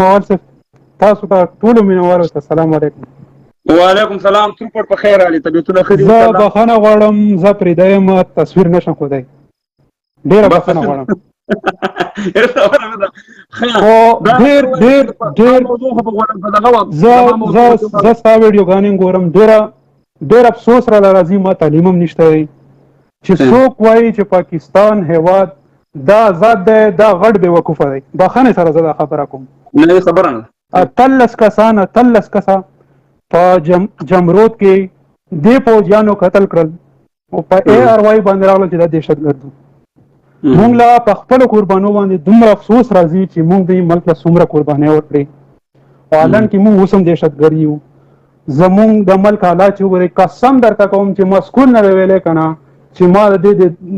اول څه تاسو ته ټولو مینوالو ته السلام علیکم. وعلیکم سلام. ترپټ په خیر علي طبیعتونه ښه دي؟ زه بخښنه غواړم، زه پرېږده یم تصویر نشم ښودی، ډېره بخښنه غواړم. زه ستا ویډیوګانې ګورم، ډېر افسوس راله راځي، ما تعلیم هم نشته دی چې څوک وایي چې پاکستان هېواد دا آزاد دی، دا غټ بېوقوفه دی. بخښنې سره زه دا خبره کوم. 18 کسه په جمرود کې دې پوځیانو قتل کړل او په ARY باندې راغلل چې دا دهشتګرد و. موږ له په خپلو قربانو باندې دومره افسوس راځي چې موږ دې ملک له څومره قربانۍ ورکړې، او حالان کې موږ اوس هم دهشتګرد یو. زموږ د ملک حالات چې وګورئ، قسم درته کوم چې ما سکول نه دی ویلی که نه چې ما د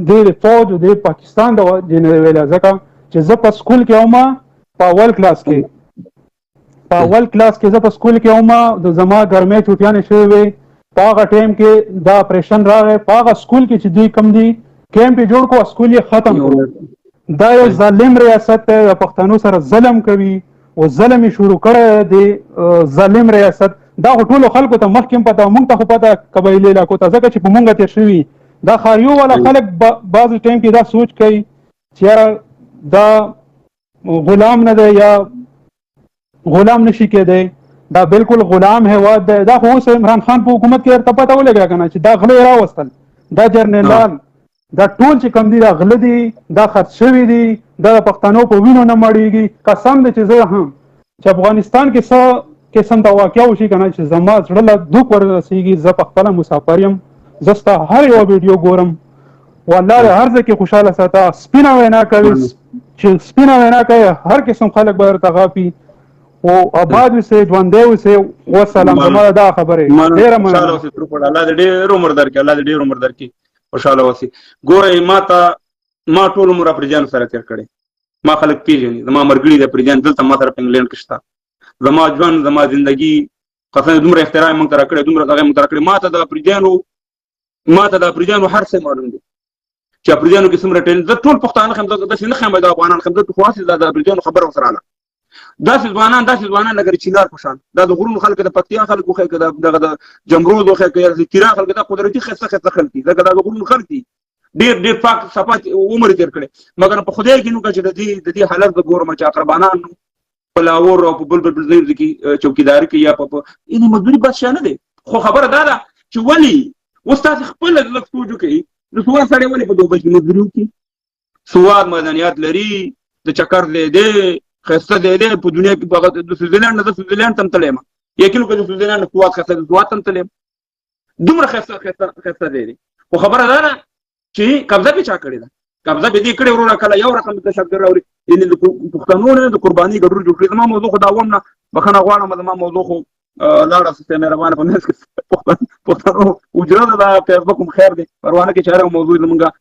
دې فوج او د پاکستان د وجې نه دی ویلی، ځکه چې زه په سکول کې وم، په اول کلاس کې زه په سکول کې وم، زما ګرمۍ چوټیانې شوې وې. په هغه ټایم کې دا اپریشن راغی، په هغه سکول کې چې دوی کوم دی کیمپ یې جوړ کړو، سکول یې ختم کړو. دا یو ظالم ریاست دی، د پښتنو سره ظلم کوي او ظلم یې شروع کړی دی. ظالم ریاست دا خو ټولو خلکو ته مخکې هم پته، موږ ته خو پته قبایلي علاقو ته، ځکه چې په موږ تېر شوي. دا ښاریو والا خلک بعض ټایم کې دا سوچ کوي چې یاره دا غلام نه دی یا غلام نشي کېدی، دا بالکل غلام هېواد دی. دا خو اوس عمران خان په حکومت کې ورته پته ولګېده که نه چې دا غله یې راوستل، دا جرنیلان، دا ټول چې کوم دي دا غله دي، دا خرڅ شوي دي، دا د پښتنو په وینو نه مړېږي. قسم دی چې زه هم چې افغانستان کې څه قسم ته واقعه وشي که نه چې زما زړه له دوک ورسېږي. زه پخپله مسافر یم، زه ستا هر یوه ویډیو ګورم، والله د هر ځای کې خوشحاله ساته. سپینه وینا کوي، چې سپینه وینا کوي، هر قسم خلک به درته غاپي او آباد اوسئ، ژوندی اوسئ. وسلام. زما دا خبرې ډېره مننه. الله دې ډېر عمر درکړي، الله دې ډېر عمر درکړي، خوشحاله اوسئ. ګورئ، ما ټول عمر اپریجانو سره تېر کړی، ما خلک پېژني، زما ملګري د اپریجان دلته ما سره په انګلینډ کې شته. زما ژوند، زما زندګي قسم دومره احترام موږ ته راکړی، دومره دغه موږ ته راکړی. ما ته د اپریجانو هر څه معلوم دي چې اپریجانو کې څومره ټیلنټ. زه ټول پښتانه ښیم، داسې نه ښیم د افغانان ښیم، دلته خو هسې د اپریجانو خبره ورسره اله. داسې ځوانان لکه د چینار په شان، دا د غرونو خلک، د پکتیا خلک وښیي، که دغه د جمرود وښیي، که د تیرا خلک، دا قدرتي ښایسته خلک دي، ځکه دا د غرونو خلک دي، ډېر پاک صفات عمر یې تېر کړی. مګر په خدای کې نو که چې د دې حالت زه ګورم چې اقربانان په لاهور او په بل ځایونو کې چوکیداري کوي یا په یعنې مزدوري بد شی نه دی. خو خبره دا ده چې ولې اوس تاسې خپله لږ سوچ وکړئ، د سواد سړی ولې په دوبۍ کې مزدوري وکړي؟ سواد مدنیات لري، د چکر ځای دی، ښایسته ځای دی په دنیا کې. د سویزرلینډ نه زه سویزرلینډ ته هم تللی یم، یقین وکړه چې سویزرلینډ نه سواد ښایسته دی، سواد ته هم تللی یم، دومره ښایسته ځای دی. خو خبره دا ده چې قبضه پې چا کړې ده؟ قبضه پې دې کړې وروره، کله یو رقم دهشتګرد راوړي. یعنې د پښتنو نه د قرباني ګډوډ جوړ کړي. زما موضوع خو دا وم نه، بښنه غواړم، زما موضوع خو لاړه سه مهربانه په منځ کې پښتنو اجره ده، دا فیسبوک هم خیر دی، پروا نه کوي چې هر یو موضوع زمونږ